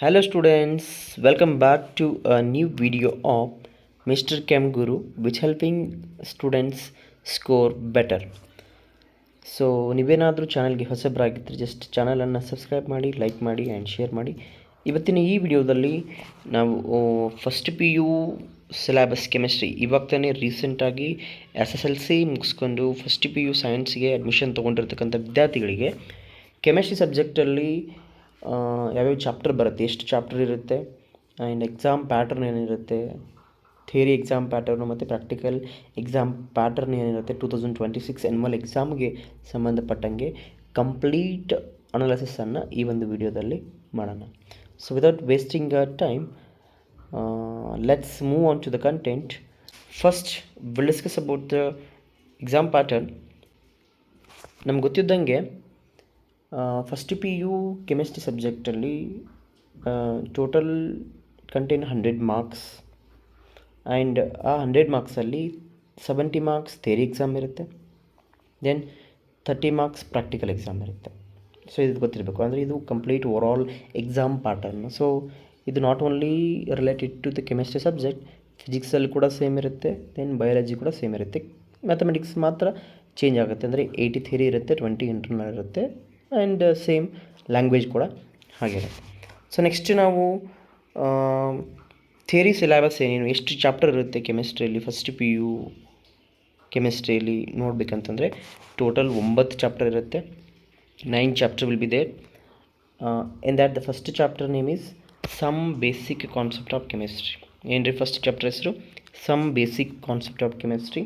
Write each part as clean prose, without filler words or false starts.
Hello students, welcome back to a new video of Mr. Chem Guru, which helping students score better. So ನೀವೇನಾದರೂ ಚಾನಲ್ಗೆ ಹೊಸಬರಾಗಿದ್ದರೆ just ಚಾನಲನ್ನು subscribe ಮಾಡಿ, like ಮಾಡಿ and share ಮಾಡಿ. ಇವತ್ತಿನ ಈ ವಿಡಿಯೋದಲ್ಲಿ ನಾವು first P you syllabus chemistry ಇವಾಗ ತಾನೇ ರೀಸೆಂಟಾಗಿ SSLC ಮುಗಿಸ್ಕೊಂಡು ಫಸ್ಟ್ ಪಿ ಯು ಸೈನ್ಸ್ಗೆ ಅಡ್ಮಿಷನ್ ತೊಗೊಂಡಿರ್ತಕ್ಕಂಥ ವಿದ್ಯಾರ್ಥಿಗಳಿಗೆ ಕೆಮಿಸ್ಟ್ರಿ ಸಬ್ಜೆಕ್ಟಲ್ಲಿ ಯಾವ್ಯಾವ ಚಾಪ್ಟರ್ ಬರುತ್ತೆ, ಎಷ್ಟು ಚಾಪ್ಟರ್ ಇರುತ್ತೆ ಆ್ಯಂಡ್ ಎಕ್ಸಾಮ್ ಪ್ಯಾಟರ್ನ್ ಏನಿರುತ್ತೆ, ಥಿಯರಿ ಎಕ್ಸಾಮ್ ಪ್ಯಾಟರ್ನು ಮತ್ತು ಪ್ರಾಕ್ಟಿಕಲ್ ಎಕ್ಸಾಮ್ ಪ್ಯಾಟರ್ನ್ ಏನಿರುತ್ತೆ 2026 ಎನ್ಯುವಲ್ ಎಕ್ಸಾಮ್ಗೆ ಸಂಬಂಧಪಟ್ಟಂಗೆ ಕಂಪ್ಲೀಟ್ ಅನಾಲಿಸಿಸನ್ನು ಈ ಒಂದು ವಿಡಿಯೋದಲ್ಲಿ ಮಾಡೋಣ. So without wasting time, let's move on to the content. First will discuss about the exam pattern. ನಮ್ಗೆ ಗೊತ್ತಿದ್ದಂಗೆ ಫಸ್ಟ್ ಪಿ ಯು ಕೆಮಿಸ್ಟ್ರಿ ಸಬ್ಜೆಕ್ಟಲ್ಲಿ ಟೋಟಲ್ ಕಂಟೈನ್ 100 ಮಾರ್ಕ್ಸ್ ಆ್ಯಂಡ್ ಆ 100 ಮಾರ್ಕ್ಸಲ್ಲಿ 70 ಮಾರ್ಕ್ಸ್ ಥಿಯರಿ ಎಕ್ಸಾಮ್ ಇರುತ್ತೆ, ದೆನ್ 30 ಮಾರ್ಕ್ಸ್ ಪ್ರಾಕ್ಟಿಕಲ್ ಎಕ್ಸಾಮ್ ಇರುತ್ತೆ. So ಇದು ಗೊತ್ತಿರಬೇಕು, ಅಂದರೆ ಇದು complete overall exam pattern. So ಇದು not only related to the chemistry subject, ಫಿಸಿಕ್ಸಲ್ಲಿ ಕೂಡ ಸೇಮ್ ಇರುತ್ತೆ, ದೆನ್ ಬಯಾಲಜಿ ಕೂಡ ಸೇಮ್ ಇರುತ್ತೆ. ಮ್ಯಾಥಮೆಟಿಕ್ಸ್ ಮಾತ್ರ ಚೇಂಜ್ ಆಗುತ್ತೆ, ಅಂದರೆ 80 ಥಿಯರಿ ಇರುತ್ತೆ, 20 ಇಂಟರ್ನಲ್ ಇರುತ್ತೆ ಆ್ಯಂಡ್ ಸೇಮ್ ಲ್ಯಾಂಗ್ವೇಜ್ ಕೂಡ ಹಾಗೆ. ಸೊ ನೆಕ್ಸ್ಟ್ ನಾವು ಥಿಯರಿ ಸಿಲೆಬಸ್ ಏನೇನು, ಎಷ್ಟು ಚಾಪ್ಟರ್ ಇರುತ್ತೆ ಕೆಮಿಸ್ಟ್ರಿಯಲ್ಲಿ ಫಸ್ಟ್ ಪಿ ಯು ಕೆಮಿಸ್ಟ್ರಿಯಲ್ಲಿ ನೋಡಬೇಕಂತಂದರೆ ಟೋಟಲ್ 9 ಚಾಪ್ಟರ್ ಇರುತ್ತೆ. 9 chapter will be there. In that the first chapter name is some basic concept of chemistry. ಏನು ರೀ ಫಸ್ಟ್ ಚಾಪ್ಟರ್ ಹೆಸರು? Some basic concept of chemistry.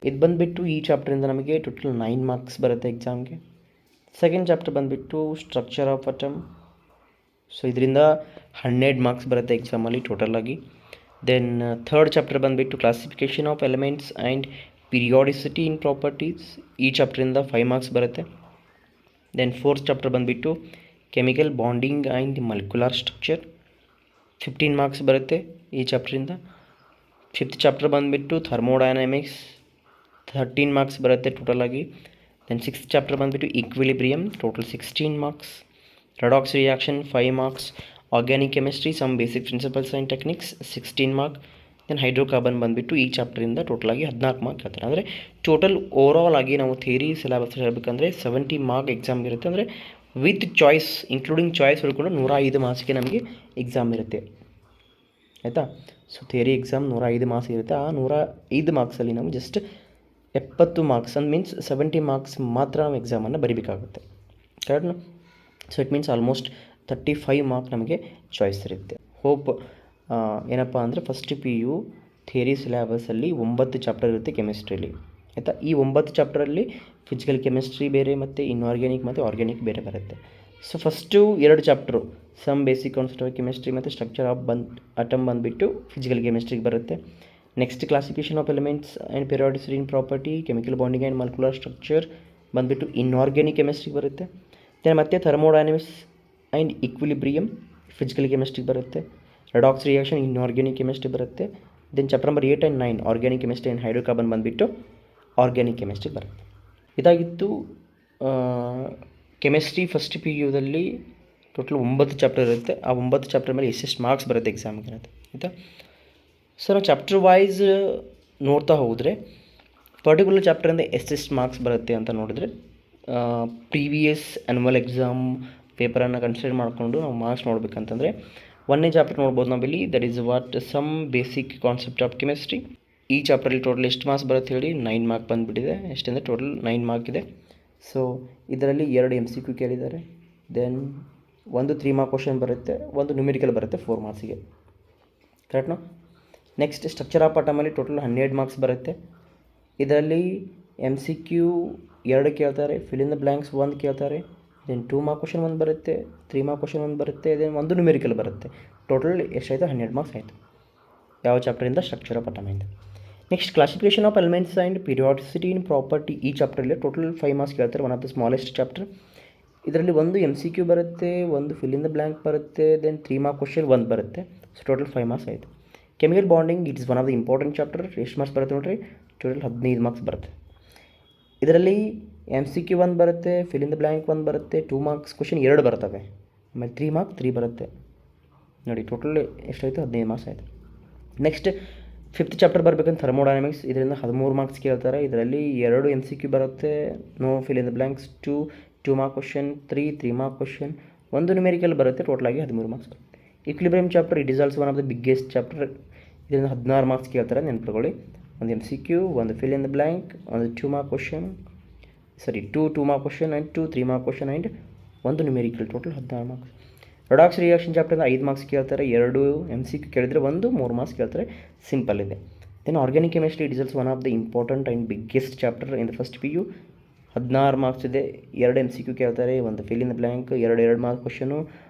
ಇದು ಬಂದುಬಿಟ್ಟು ಈ ಚಾಪ್ಟರಿಂದ ನಮಗೆ ಟೋಟಲ್ 9 ಮಾರ್ಕ್ಸ್ ಬರುತ್ತೆ ಎಕ್ಸಾಮ್ಗೆ. ಸೆಕೆಂಡ್ ಚಾಪ್ಟರ್ ಬಂದುಬಿಟ್ಟು ಸ್ಟ್ರಕ್ಚರ್ ಆಫ್ ಅಟಮ್. ಸೊ ಇದರಿಂದ 100 ಮಾರ್ಕ್ಸ್ ಬರುತ್ತೆ ಎಕ್ಸಾಮಲ್ಲಿ ಟೋಟಲಾಗಿ. ದೆನ್ ಥರ್ಡ್ ಚಾಪ್ಟರ್ ಬಂದುಬಿಟ್ಟು classification of elements and periodicity in properties. ಈ ಚಾಪ್ಟರಿಂದ 5 ಮಾರ್ಕ್ಸ್ ಬರುತ್ತೆ. ದೆನ್ ಫೋರ್ತ್ ಚಾಪ್ಟರ್ ಬಂದುಬಿಟ್ಟು chemical bonding and molecular structure, 15 marks ಬರುತ್ತೆ ಈ ಚಾಪ್ಟರಿಂದ. ಫಿಫ್ತ್ ಚಾಪ್ಟರ್ ಬಂದುಬಿಟ್ಟು ಥರ್ಮೋಡೈನಾಮಿಕ್ಸ್, 13 ಮಾರ್ಕ್ಸ್ ಬರುತ್ತೆ ಟೋಟಲಾಗಿ. ದೆನ್ ಸಿಕ್ಸ್ತ್ ಚಾಪ್ಟರ್ ಬಂದುಬಿಟ್ಟು equilibrium, total 16 marks. Redox reaction 5 marks. Organic chemistry some basic principles and techniques 16 mark. Then hydrocarbon ಬಂದುಬಿಟ್ಟು ಈ ಚಾಪ್ಟರಿಂದ ಟೋಟಲಾಗಿ 14 ಮಾರ್ಕ್ ಹೇಳ್ತಾರೆ. ಅಂದರೆ ಟೋಟಲ್ ಓವರಾಲ್ ಆಗಿ ನಾವು ಥಿಯರಿ ಸಿಲೆಬಸ್ ಹೇಳಬೇಕಂದ್ರೆ 70 ಮಾರ್ಕ್ ಎಕ್ಸಾಮ್ ಇರುತ್ತೆ. ಅಂದರೆ ವಿತ್ ಚಾಯ್ಸ್, ಇನ್ಕ್ಲೂಡಿಂಗ್ ಚಾಯ್ಸ್ ಕೂಡ 105 ಮಾರ್ಕ್ಸ್ಗೆ ನಮಗೆ ಎಕ್ಸಾಮ್ ಇರುತ್ತೆ, ಆಯಿತಾ. ಸೊ ಥಿಯರಿ ಎಕ್ಸಾಮ್ 105 ಮಾರ್ಕ್ಸ್ ಇರುತ್ತೆ. ಆ 105 ಮಾರ್ಕ್ಸಲ್ಲಿ ನಾವು just 70 marks and means 70 marks ಮಾತ್ರ ನಾವು ಎಕ್ಸಾಮನ್ನು ಬರೀಬೇಕಾಗುತ್ತೆ, ಕರೆಕ್ಟ್ನಾ. So it means almost 35 mark ನಮಗೆ ಚಾಯ್ಸ್ ಇರುತ್ತೆ. ಹೋಪ್ ಏನಪ್ಪ ಅಂದರೆ ಫಸ್ಟ್ ಪಿ ಯು ಥಿಯರಿ ಸಿಲೆಬಸಲ್ಲಿ 9 ಚಾಪ್ಟರ್ ಇರುತ್ತೆ ಕೆಮಿಸ್ಟ್ರಿಲಿ, ಆಯಿತಾ. ಈ 9 ಚಾಪ್ಟರಲ್ಲಿ ಫಿಸಿಕಲ್ ಕೆಮಿಸ್ಟ್ರಿ ಬೇರೆ ಮತ್ತು ಇನ್ಆರ್ಗ್ಯಾನಿಕ್ ಮತ್ತು ಆರ್ಗ್ಯಾನಿಕ್ ಬೇರೆ ಬರುತ್ತೆ. So first 2 chapter some basic concept of chemistry ಮತ್ತು ಸ್ಟ್ರಕ್ಚರ್ ಆಫ್ ಅಟಮ್ ಬಂದುಬಿಟ್ಟು ಫಿಸಿಕಲ್ ಕೆಮಿಸ್ಟ್ರಿಗೆ ಬರುತ್ತೆ. Next classification of elements and periodicity in property, chemical bonding and molecular structure ಬಂದುಬಿಟ್ಟು ಇನ್ಆರ್ಗ್ಯಾನಿಕ್ ಕೆಮಿಸ್ಟ್ರಿಗೆ ಬರುತ್ತೆ. ದೆನ್ ಮತ್ತೆ ಥರ್ಮೋಡೈನಾಮಿಕ್ಸ್ ಆ್ಯಂಡ್ ಈಕ್ವಿಲಿಬ್ರಿಯಮ್ ಫಿಸಿಕಲ್ ಕೆಮಿಸ್ಟ್ರಿಗೆ ಬರುತ್ತೆ. ರೆಡಾಕ್ಸ್ ರಿಯಾಕ್ಷನ್ ಇನ್ಆರ್ಗ್ಯಾನಿಕ್ ಕೆಮಿಸ್ಟ್ರಿ ಬರುತ್ತೆ. Then chapter number 8 and 9 organic chemistry and hydrocarbon ಬಂದುಬಿಟ್ಟು organic ಕೆಮಿಸ್ಟ್ರಿಗೆ ಬರುತ್ತೆ. ಇದಾಗಿತ್ತು chemistry first P ಯುದಲ್ಲಿ total 9 chapter ಇರುತ್ತೆ. ಆ 9 ಚಾಪ್ಟರ್ ಮೇಲೆ ಎಷ್ಟೆಷ್ಟು ಮಾರ್ಕ್ಸ್ ಬರುತ್ತೆ ಎಕ್ಸಾಮ್ಗೆ ಇರುತ್ತೆ, ಆಯಿತಾ. ಸೊ ನಾವು ಚಾಪ್ಟರ್ ವೈಸ್ ನೋಡ್ತಾ ಹೋದರೆ ಪರ್ಟಿಕ್ಯುಲರ್ ಚಾಪ್ಟರಿಂದ ಎಷ್ಟೆಷ್ಟು ಮಾರ್ಕ್ಸ್ ಬರುತ್ತೆ ಅಂತ ನೋಡಿದ್ರೆ ಪ್ರೀವಿಯಸ್ ಆ್ಯನ್ಯುವಲ್ ಎಕ್ಸಾಮ್ ಪೇಪರನ್ನು ಕನ್ಸಿಡರ್ ಮಾಡಿಕೊಂಡು ನಾವು ಮಾರ್ಕ್ಸ್ ನೋಡಬೇಕಂತಂದರೆ 1ನೇ ಚಾಪ್ಟರ್ ನೋಡ್ಬೋದು ನಾವಿಲ್ಲಿ, that is what some basic concept of chemistry. ಈ ಚಾಪ್ಟರಲ್ಲಿ ಟೋಟಲ್ ಎಷ್ಟು ಮಾರ್ಕ್ಸ್ ಬರುತ್ತೆ ಹೇಳಿ? 9 ಮಾರ್ಕ್ ಬಂದುಬಿಟ್ಟಿದೆ. ಎಷ್ಟಂದರೆ ಟೋಟಲ್ 9 ಮಾರ್ಕ್ ಇದೆ. ಸೊ ಇದರಲ್ಲಿ 2 MCQ ಕೇಳಿದ್ದಾರೆ, ದೆನ್ ಒಂದು 3 ಮಾರ್ಕ್ ಕ್ವಶನ್ ಬರುತ್ತೆ, ಒಂದು ನ್ಯೂಮೆರಿಕಲ್ ಬರುತ್ತೆ 4 ಮಾರ್ಕ್ಸಿಗೆ, ಕರೆಕ್ಟ್ನಾ. ನೆಕ್ಸ್ಟ್ ಸ್ಟ್ರಕ್ಚರ್ ಆಫ್ ಅಟಮಲ್ಲಿ ಟೋಟಲ್ 12 ಮಾರ್ಕ್ಸ್ ಬರುತ್ತೆ. ಇದರಲ್ಲಿ MCQ 2 ಕೇಳ್ತಾರೆ, ಫಿಲ್ ಇನ್ ದ ಬ್ಲ್ಯಾಂಕ್ಸ್ 1 ಕೇಳ್ತಾರೆ, ದೆನ್ 2 ಮಾರ್ಕ್ ಕ್ವಶನ್ 1 ಬರುತ್ತೆ, 3 ಮಾರ್ಕ್ ಕ್ವಶನ್ 1 ಬರುತ್ತೆ, ದೆನ್ ಒಂದು ನ್ಯೂಮೆರಿಕಲ್ ಬರುತ್ತೆ. ಟೋಟಲ್ ಎಷ್ಟಾಯಿತು? 12 ಮಾರ್ಕ್ಸ್ ಆಯಿತು ಯಾವ ಚಾಪ್ಟರಿಂದ? ಸ್ಟ್ರಕ್ಚರ್ ಆಫ್ ಅಟಮಿಂದ. Next classification of elements and periodicity in property. ಈ ಚಾಪ್ಟರಲ್ಲಿ ಟೋಟಲ್ 5 ಮಾರ್ಕ್ಸ್ ಕೇಳ್ತಾರೆ, one of the smallest chapter. ಇದರಲ್ಲಿ ಒಂದು MCQ ಬರುತ್ತೆ, ಒಂದು ಫಿಲ್ ಇನ್ ದ ಬ್ಲ್ಯಾಂಕ್ ಬರುತ್ತೆ, ದೆನ್ 3 ಮಾರ್ಕ್ ಕ್ವಶನ್ 1 ಬರುತ್ತೆ. ಸೊ ಟೋಟಲ್ 5 ಮಾರ್ಕ್ಸ್ ಆಯಿತು. Chemical bonding it is one of the important chapter. ಎಷ್ಟು ಮಾರ್ಕ್ಸ್ ಬರುತ್ತೆ ನೋಡಿರಿ? ಟೋಟಲ್ 15 ಮಾರ್ಕ್ಸ್ ಬರುತ್ತೆ. ಇದರಲ್ಲಿ MCQ 1 ಬರುತ್ತೆ, ಫಿಲ್ ಇನ್ ದ ಬ್ಲ್ಯಾಂಕ್ 1 ಬರುತ್ತೆ, 2 ಮಾರ್ಕ್ಸ್ ಕ್ವಶನ್ 2 ಬರ್ತವೆ, ಆಮೇಲೆ 3 ಮಾರ್ಕ್ 3 ಬರುತ್ತೆ. ನೋಡಿ ಟೋಟಲ್ ಎಷ್ಟಾಯಿತು 15 ಮಾರ್ಕ್ಸ್ ಆಯಿತು. ನೆಕ್ಸ್ಟ್ 5th ಚಾಪ್ಟರ್ ಬರಬೇಕಂತ ಥರ್ಮೋಡೈನಮಿಕ್ಸ್. ಇದರಿಂದ 13 ಮಾರ್ಕ್ಸ್ ಕೇಳ್ತಾರೆ. ಇದರಲ್ಲಿ 2 MCQ ಬರುತ್ತೆ, no fill in the blanks, 2 mark question, 3 mark question, 1 numerical ಬರುತ್ತೆ. ಟೋಟಲಾಗಿ 13 ಮಾರ್ಕ್ಸ್ ಬರುತ್ತೆ. Equilibrium chapter it is also one of the biggest chapter. ಇದರಿಂದ 16 ಮಾರ್ಕ್ಸ್ ಕೇಳ್ತಾರೆ, ನೆನ್ಪಿಟ್ಕೊಳ್ಳಿ. ಒಂದು MCQ, ಒಂದು ಫಿಲ್ ಇನ್ ದ ಬ್ಲ್ಯಾಂಕ್, ಒಂದು 2 mark question, 2 mark question and 3 mark question and 1 numerical. Total 16 marks. Redox reaction chapter 5 marks ಕೇಳ್ತಾರೆ, 2 MCQ ಕೇಳಿದರೆ 3 marks ಕೇಳ್ತಾರೆ. Simple ಇದೆ. Then organic chemistry it is also one of the important and biggest chapter in the first PU. 16 marks ಇದೆ, 2 MCQ ಕೇಳ್ತಾರೆ, ಒಂದು fill in the blank, 2 mark question,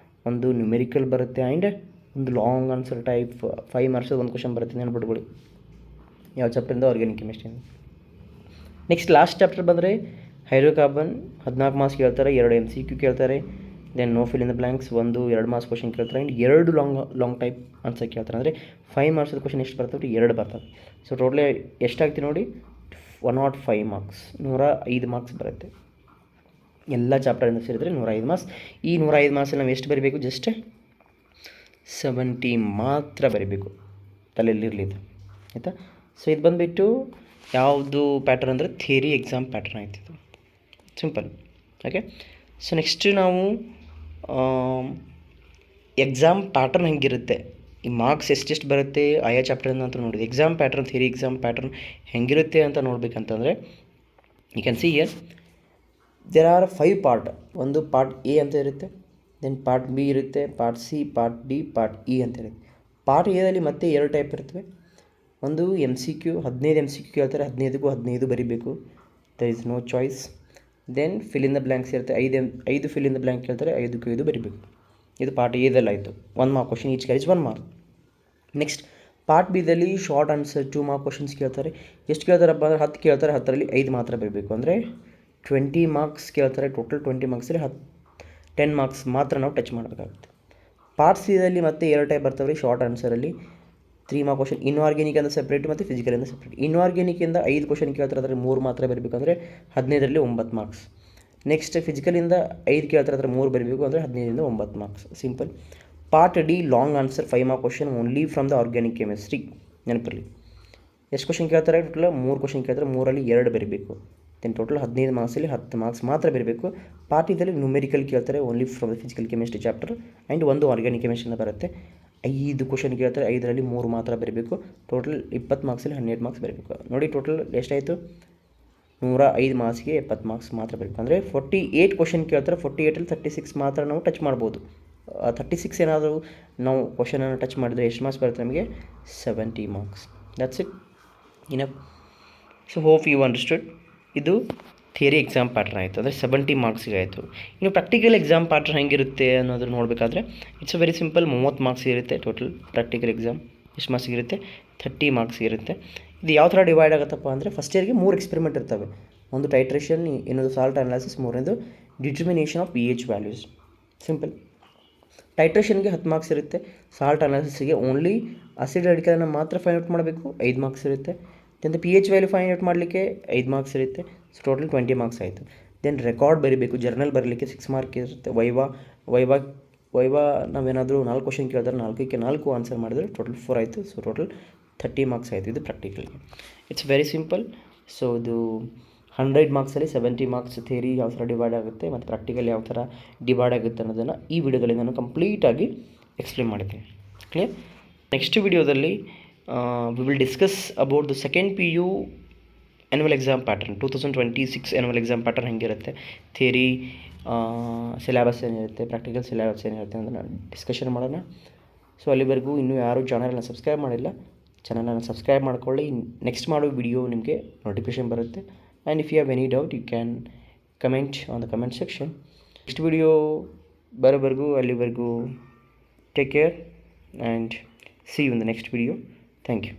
ಒಂದು numerical ಬರುತ್ತೆ and ಒಂದು ಲಾಂಗ್ ಆನ್ಸರ್ ಟೈಪ್ 5 ಮಾರ್ಕ್ಸ್ ಒಂದು question ಬರುತ್ತೆ. ನೆನ್ಪಿಟ್ಕೊಳ್ಳಿ ಯಾವ ಚಾಪ್ಟರಿಂದ, organic chemistry. Next last chapter ಬಂದರೆ ಹೈಡ್ರೋಕಾರ್ಬನ್. 14 ಮಾರ್ಕ್ಸ್ ಕೇಳ್ತಾರೆ, 2 MCQ ಕೇಳ್ತಾರೆ. Then no fill in the blanks, 2 marks question ಕೇಳ್ತಾರೆ ಆ್ಯಂಡ್ 2 ಲಾಂಗ್ ಟೈಪ್ ಆನ್ಸರ್ ಕೇಳ್ತಾರೆ. ಅಂದರೆ 5 ಮಾರ್ಕ್ಸ್ ಕ್ವಶನ್ ಎಷ್ಟು ಬರ್ತವೆ? 2 ಬರ್ತವೆ. ಸೊ ಟೋಟಲಿ ಎಷ್ಟಾಗ್ತೀವಿ ನೋಡಿ, 105 ಮಾರ್ಕ್ಸ್, 105 ಮಾರ್ಕ್ಸ್ ಬರುತ್ತೆ. ಎಲ್ಲ ಚಾಪ್ಟರಿಂದ ಸೇರಿದರೆ 105 ಮಾರ್ಕ್ಸ್. ಈ 105 ಮಾರ್ಕ್ಸಲ್ಲಿ ನಾವು ಎಷ್ಟು ಬರೀಬೇಕು? ಜಸ್ಟ್ 70 ಮಾತ್ರ ಬರೀಬೇಕು, ತಲೆಯಲ್ಲಿರಲಿ ಇದು, ಆಯಿತಾ? ಸೊ ಇದು ಬಂದುಬಿಟ್ಟು ಯಾವುದು ಪ್ಯಾಟರ್ನ್ ಅಂದರೆ ಥಿಯರಿ ಎಕ್ಸಾಮ್ ಪ್ಯಾಟರ್ನ್ ಆಯ್ತಿತ್ತು. ಸಿಂಪಲ್. ಓಕೆ. ಸೊ ನೆಕ್ಸ್ಟ್ ನಾವು ಎಕ್ಸಾಮ್ ಪ್ಯಾಟರ್ನ್ ಹೆಂಗಿರುತ್ತೆ, ಈ ಮಾರ್ಕ್ಸ್ ಎಷ್ಟೆಷ್ಟು ಬರುತ್ತೆ ಆಯಾ ಚಾಪ್ಟರಿಂದ ಅಂತ ನೋಡಿದೆ. Exam pattern, theory exam pattern ಹೆಂಗಿರುತ್ತೆ ಅಂತ ನೋಡಬೇಕಂತಂದರೆ you can see here there are 5 part. ಒಂದು ಪಾರ್ಟ್ A ಅಂತ ಇರುತ್ತೆ, ದೆನ್ ಪಾರ್ಟ್ B ಇರುತ್ತೆ, part C, part D, part E ಅಂತ ಇರುತ್ತೆ. ಪಾರ್ಟ್ ಎದಲ್ಲಿ ಮತ್ತೆ 2 ಟೈಪ್ ಇರ್ತವೆ. ಒಂದು MCQ, 15 MCQ ಕೇಳ್ತಾರೆ, 15ಕ್ಕೂ 15 ಬರೀಬೇಕು, there is no choice. Then fill in the blanks ಇರುತ್ತೆ, 5 ಫಿಲ್ ಇನ್ ದ ಬ್ಲ್ಯಾಂಕ್ ಕೇಳ್ತಾರೆ, 5ಕ್ಕೂ 5 ಬರೀಬೇಕು. ಇದು ಪಾರ್ಟ್ ಎದಲ್ಲಿ ಆಯಿತು. 1 mark question, each carries 1 mark. Next part ಬಿದಲ್ಲಿ ಶಾರ್ಟ್ ಆನ್ಸರ್ 2 ಮಾರ್ಕ್ ಕ್ವಶನ್ಸ್ ಕೇಳ್ತಾರೆ. ಎಷ್ಟು ಕೇಳ್ತಾರಪ್ಪ ಅಂದರೆ 10 ಕೇಳ್ತಾರೆ, 10ರಲ್ಲಿ 5 ಮಾತ್ರ ಬರಬೇಕು. ಅಂದರೆ 20 ಮಾರ್ಕ್ಸ್ ಕೇಳ್ತಾರೆ. ಟೋಟಲ್ 20 ಮಾರ್ಕ್ಸಲ್ಲಿ 10 ಮಾರ್ಕ್ಸ್ ಮಾತ್ರ ನಾವು ಟಚ್ ಮಾಡಬೇಕಾಗುತ್ತೆ. ಪಾರ್ಟ್ ಸಿದಲ್ಲಿ ಮತ್ತೆ 2 ಟೈಪ್ ಬರ್ತವೆ ಶಾರ್ಟ್ ಆನ್ಸರಲ್ಲಿ. 3 ಮಾರ್ಕ್ ಕ್ವಶನ್, ಇನ್ಆರ್ಗ್ಯಾನಿಕ್ ಅಂತ ಸಪ್ರೇಟ್ ಮತ್ತು ಫಿಸಿಕಲಿಂದ ಸಪ್ರೇಟ್. ಇನ್ಆರ್ಗ್ಯಾನಿಕಿಂದ 5 ಕ್ವಶನ್ ಕೇಳ್ತಾರೆ, ಅದರಲ್ಲಿ 3 ಮಾತ್ರ ಬರಬೇಕು, ಅಂದರೆ 15ರಲ್ಲಿ 9 ಮಾರ್ಕ್ಸ್. ನೆಕ್ಸ್ಟ್ ಫಿಸಿಕಲಿಂದ 5 ಕೇಳ್ತಾರೆ, ಅದರ 3 ಬರಬೇಕು, ಅಂದರೆ 15ರಿಂದ 9 marks. Simple. Part D long answer 5 mark question only from the organic chemistry. ನೆನಪಿರಲಿ. ಎಷ್ಟು ಕ್ವಶನ್ ಕೇಳ್ತಾರೆ? ಟೋಟಲ್ 3 ಕ್ವಶನ್ ಕೇಳ್ತಾರೆ, 3ರಲ್ಲಿ 2 ಬರೀಬೇಕು. ದೆನ್ ಟೋಟಲ್ 15 ಮಾರ್ಕ್ಸಲ್ಲಿ 10 ಮಾರ್ಕ್ಸ್ ಮಾತ್ರ ಬರಬೇಕು. ಪಾರ್ಟ್ ಇದರಲ್ಲಿ ನ್ಯೂಮೆರಿಕಲ್ ಕೇಳ್ತಾರೆ only from the physical chemistry chapter and 1 organic ಕೆಮಿಸ್ಟ್ರಿಯಿಂದ ಬರುತ್ತೆ. 5 ಕ್ವಶನ್ ಕೇಳ್ತಾರೆ, 5ರಲ್ಲಿ 3 ಮಾತ್ರ ಬರಬೇಕು. ಟೋಟಲ್ 20 ಮಾರ್ಕ್ಸಲ್ಲಿ 12 ಮಾರ್ಕ್ಸ್ ಬರಬೇಕು. ನೋಡಿ ಟೋಟಲ್ ಎಷ್ಟಾಯಿತು? 105 ಮಾರ್ಕ್ಸ್ಗೆ 70 ಮಾರ್ಕ್ಸ್ ಮಾತ್ರ ಬರಬೇಕು. ಅಂದರೆ 48 ಕ್ವಶನ್ ಕೇಳ್ತಾರೆ, 48ರಲ್ಲಿ 36 ಮಾತ್ರ ನಾವು ಟಚ್ ಮಾಡ್ಬೋದು. 36 ಏನಾದರೂ ನಾವು ಕ್ವಶನನ್ನು ಟಚ್ ಮಾಡಿದರೆ ಎಷ್ಟು ಮಾರ್ಕ್ಸ್ ಬರುತ್ತೆ ನಮಗೆ? 70 marks. That's it, enough. So hope you understood. ಇದು ಥಿಯರಿ ಎಕ್ಸಾಮ್ ಪ್ಯಾಟರ್ನ್ ಆಯಿತು, ಅಂದರೆ 70 ಮಾರ್ಕ್ಸಿಗೆ ಆಯಿತು. ಇನ್ನು ಪ್ರಾಕ್ಟಿಕಲ್ ಎಕ್ಸಾಮ್ ಪ್ಯಾಟರ್ನ್ ಹೆಂಗಿರುತ್ತೆ ಅನ್ನೋದನ್ನು ನೋಡಬೇಕಾದ್ರೆ ಇಟ್ಸ್ ವೆರಿ ಸಿಂಪಲ್. 30 ಮಾರ್ಕ್ಸ್ ಇರುತ್ತೆ ಟೋಟಲ್ ಪ್ರಾಕ್ಟಿಕಲ್ ಎಕ್ಸಾಮ್. ಎಷ್ಟು ಮಾರ್ಕ್ಸ್ ಇರುತ್ತೆ? 30 ಮಾರ್ಕ್ಸ್ ಇರುತ್ತೆ. ಇದು ಯಾವ ಥರ ಡಿವೈಡ್ ಆಗುತ್ತಪ್ಪ ಅಂದರೆ ಫಸ್ಟ್ ಇಯರ್ಗೆ 3 ಎಕ್ಸ್ಪೆರಿಮೆಂಟ್ ಇರ್ತವೆ. ಒಂದು ಟೈಟ್ರೇಷನ್, ಇನ್ನೊಂದು ಸಾಲ್ಟ್ ಅನಾಲಿಸಿಸ್, ಮೂರನೇದು determination of pH values. Simple. ಟೈಟ್ರೇಷನ್ಗೆ 10 ಮಾರ್ಕ್ಸ್ ಇರುತ್ತೆ. ಸಾಲ್ಟ್ ಅನಾಲಿಸಿಸ್ಗೆ ಓನ್ಲಿ ಆಸಿಡ್ ರಾಡಿಕಲನ್ನು ಮಾತ್ರ ಫೈಂಡ್ ಔಟ್ ಮಾಡಬೇಕು, 5 ಮಾರ್ಕ್ಸ್ ಇರುತ್ತೆ. Then pH value find out ಮಾಡಲಿಕ್ಕೆ 5 ಮಾರ್ಕ್ಸ್ ಇರುತ್ತೆ. ಸೊ ಟೋಟಲ್ 20 ಮಾರ್ಕ್ಸ್ ಆಯಿತು. ದೆನ್ ರೆಕಾರ್ಡ್ ಬರೀಬೇಕು, ಜರ್ನಲ್ ಬರಲಿಕ್ಕೆ 6 ಮಾರ್ಕ್ ಇರುತ್ತೆ. ವೈವಾ ನಾವೇನಾದರೂ 4 ಕ್ವಶನ್ ಕೇಳಿದ್ರೆ 4ಕ್ಕೆ 4 ಆನ್ಸರ್ ಮಾಡಿದರೆ ಟೋಟಲ್ 4 ಆಯಿತು. ಸೊ ಟೋಟಲ್ 30 ಮಾರ್ಕ್ಸ್ ಆಯಿತು. ಇದು ಪ್ರಾಕ್ಟಿಕಲ್ಗೆ. It's very simple. ಸೊ ಇದು 100 ಮಾರ್ಕ್ಸಲ್ಲಿ 70 ಮಾರ್ಕ್ಸ್ ಥಿಯರಿ ಯಾವ ಥರ ಡಿವೈಡ್ ಆಗುತ್ತೆ ಮತ್ತು ಪ್ರಾಕ್ಟಿಕಲ್ ಯಾವ ಥರ ಡಿವೈಡ್ ಆಗುತ್ತೆ ಅನ್ನೋದನ್ನು ಈ ವಿಡಿಯೋದಲ್ಲಿ ನಾನು ಕಂಪ್ಲೀಟಾಗಿ ಎಕ್ಸ್ಪ್ಲೇನ್ ಮಾಡಿದ್ದೀನಿ. ಕ್ಲಿಯರ್? ನೆಕ್ಸ್ಟ್ ವಿಡಿಯೋದಲ್ಲಿ we will discuss about the second PU annual exam pattern. 2026 annual exam pattern ಹೆಂಗಿರುತ್ತೆ, ಥಿಯರಿ ಸಿಲೆಬಸ್ ಏನಿರುತ್ತೆ, ಪ್ರಾಕ್ಟಿಕಲ್ ಸಿಲೆಬಸ್ ಏನಿರುತ್ತೆ ಅಂತ ಡಿಸ್ಕಷನ್ ಮಾಡೋಣ. ಸೊ ಅಲ್ಲಿವರೆಗೂ ಇನ್ನೂ ಯಾರೂ ಚಾನಲನ್ನು ಸಬ್ಸ್ಕ್ರೈಬ್ ಮಾಡಿಲ್ಲ, ಚಾನಲನ್ನು ಸಬ್ಸ್ಕ್ರೈಬ್ ಮಾಡ್ಕೊಳ್ಳಿ. ನೆಕ್ಸ್ಟ್ ಮಾಡೋ ವಿಡಿಯೋ ನಿಮಗೆ ನೋಟಿಫಿಕೇಷನ್ ಬರುತ್ತೆ. And if you have any doubt you can comment on the comment section. Next video ಬರೋವರೆಗೂ ಅಲ್ಲಿವರೆಗೂ take care and see you in the next video. Thank you.